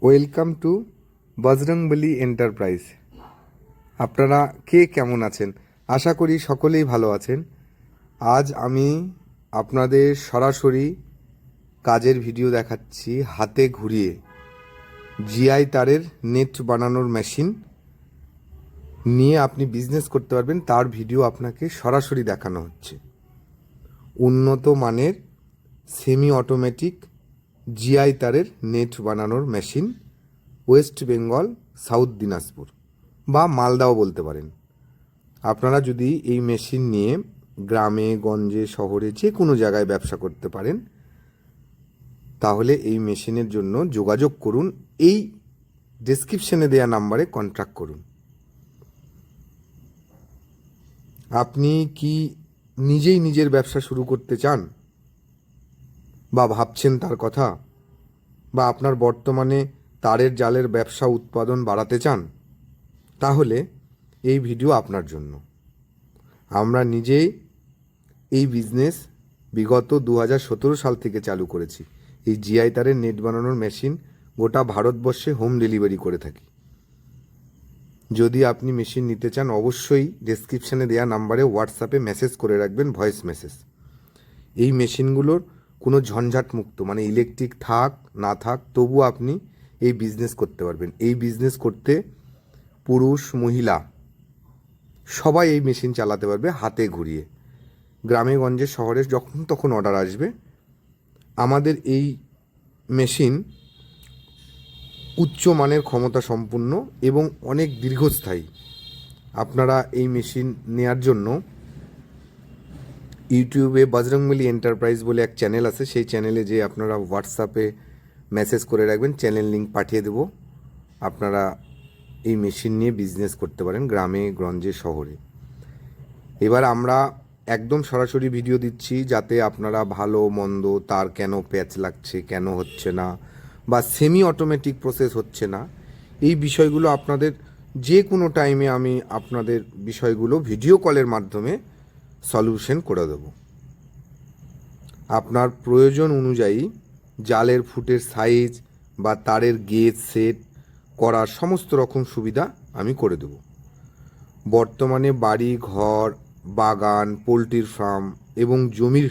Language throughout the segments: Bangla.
Welcome to Bajrangbali enterprise. আপনারা কে কেমন আছেন? আশা করি সকলেই ভালো আছেন। আজ আমি আপনাদের সরাসরি কাজের ভিডিও দেখাচ্ছি, হাতে ঘুরিয়ে জিআই তারের নেট বানানোর মেশিন নিয়ে আপনি বিজনেস করতে পারবেন, তার ভিডিও আপনাকে সরাসরি দেখানো হচ্ছে। উন্নত মানের সেমি অটোমেটিক জিআই তারের নেট বানানোর machine, West Bengal, south Dinajpur বা মালদাও বলতে পারেন। আপনারা যদি এই মেশিন নিয়ে গ্রামে গঞ্জে শহরে যে কোনো জায়গায় ব্যবসা করতে পারেন, তাহলে এই মেশিনের জন্য যোগাযোগ করুন। এই ডেসক্রিপশনে দেওয়া নাম্বারে কন্ট্যাক্ট করুন। আপনি কি নিজেই নিজের ব্যবসা শুরু করতে চান বা ভাবছেন তার কথা, বা আপনার বর্তমানে তারের জালের ব্যবসা উৎপাদন বাড়াতে চান, তাহলে এই ভিডিও আপনার জন্য। আমরা নিজেই এই বিজনেস বিগত 2017 সাল থেকে চালু করেছি। এই জিআই তারের নেট বানানোর মেশিন গোটা ভারতবর্ষে হোম ডেলিভারি করে থাকি। যদি আপনি মেশিন নিতে চান, অবশ্যই ডেসক্রিপশনে দেওয়া নাম্বারে হোয়াটসঅ্যাপে মেসেজ করে রাখবেন, ভয়েস মেসেজ। এই মেশিনগুলোর কোনো ঝঞ্ঝাট মুক্ত, মানে ইলেকট্রিক থাক না থাক তবু আপনি এই বিজনেস করতে পারবেন। এই বিজনেস করতে পুরুষ মহিলা সবাই এই মেশিন চালাতে পারবে হাতে ঘুরিয়ে। গ্রামে গঞ্জে শহরে যখন তখন অর্ডার আসবে। আমাদের এই মেশিন উচ্চ মানের ক্ষমতা সম্পন্ন এবং অনেক দীর্ঘস্থায়ী। আপনারা এই মেশিন নেয়ার জন্য ইউটিউবে বজরংবলী এন্টারপ্রাইজ বলে এক চ্যানেল আছে, সেই চ্যানেলে যে আপনারা হোয়াটসঅ্যাপে মেসেজ করে রাখবেন, চ্যানেল লিঙ্ক পাঠিয়ে দেব। আপনারা এই মেশিন নিয়ে বিজনেস করতে পারেন গ্রামে গঞ্জে শহরে। এবার আমরা একদম সরাসরি ভিডিও দিচ্ছি, যাতে আপনারা ভালো মন্দ, তার কেন প্যাচ লাগছে, কেন হচ্ছে না, বা সেমি অটোমেটিক প্রসেস হচ্ছে না, এই বিষয়গুলো আপনাদের যে কোনো টাইমে আমি আপনাদের বিষয়গুলো ভিডিও কলের মাধ্যমে সলিউশন করে দেব। আপনার প্রয়োজন অনুযায়ী জালের ফুটের সাইজ বা তারের গেজ সেট করার সমস্ত রকম সুবিধা আমি করে দেব। বর্তমানে বাড়ি ঘর, বাগান, পোলট্রির ফার্ম এবং জমির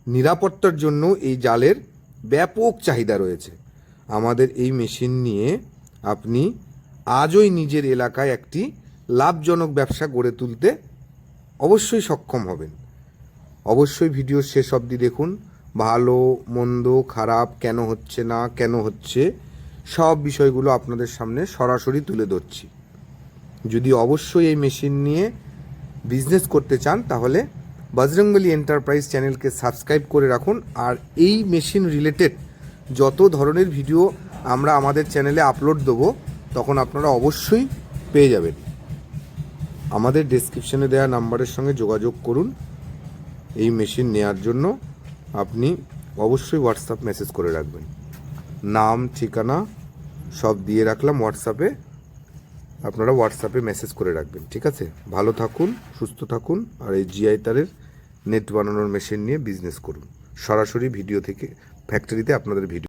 নিরাপত্তার জন্য এই জালের ব্যাপক চাহিদা রয়েছে। আমাদের এই মেশিন নিয়ে আপনি আজই নিজের এলাকায় একটি লাভজনক ব্যবসা গড়ে তুলতে অবশ্যই সক্ষম হবেন। অবশ্যই ভিডিও শেষ অবধি দেখুন। ভালো মন্দ খারাপ কেন হচ্ছে না, কেন হচ্ছে, সব বিষয়গুলো আপনাদের সামনে সরাসরি তুলে ধরছি। যদি অবশ্যই এই মেশিন নিয়ে বিজনেস করতে চান, তাহলে বজরংবলী এন্টারপ্রাইজ চ্যানেলকে সাবস্ক্রাইব করে রাখুন। আর এই মেশিন রিলেটেড যত ধরনের ভিডিও আমরা আমাদের চ্যানেলে আপলোড দেবো, তখন আপনারা অবশ্যই পেয়ে যাবেন। আমাদের ডেসক্রিপশনে দেওয়া নাম্বারের সঙ্গে যোগাযোগ করুন। এই মেশিন নেওয়ার জন্য আপনি অবশ্যই হোয়াটসঅ্যাপ মেসেজ করে রাখবেন। নাম ঠিকানা সব দিয়ে রাখলাম হোয়াটসঅ্যাপে, আপনারা হোয়াটসঅ্যাপে মেসেজ করে রাখবেন। ঠিক আছে? ভালো থাকুন, সুস্থ থাকুন, আর এই জিআই তারের নেট বানানোর মেশিন নিয়ে বিজনেস করুন। সরাসরি ভিডিও থেকে ফ্যাক্টরিতে আপনাদের ভিডিও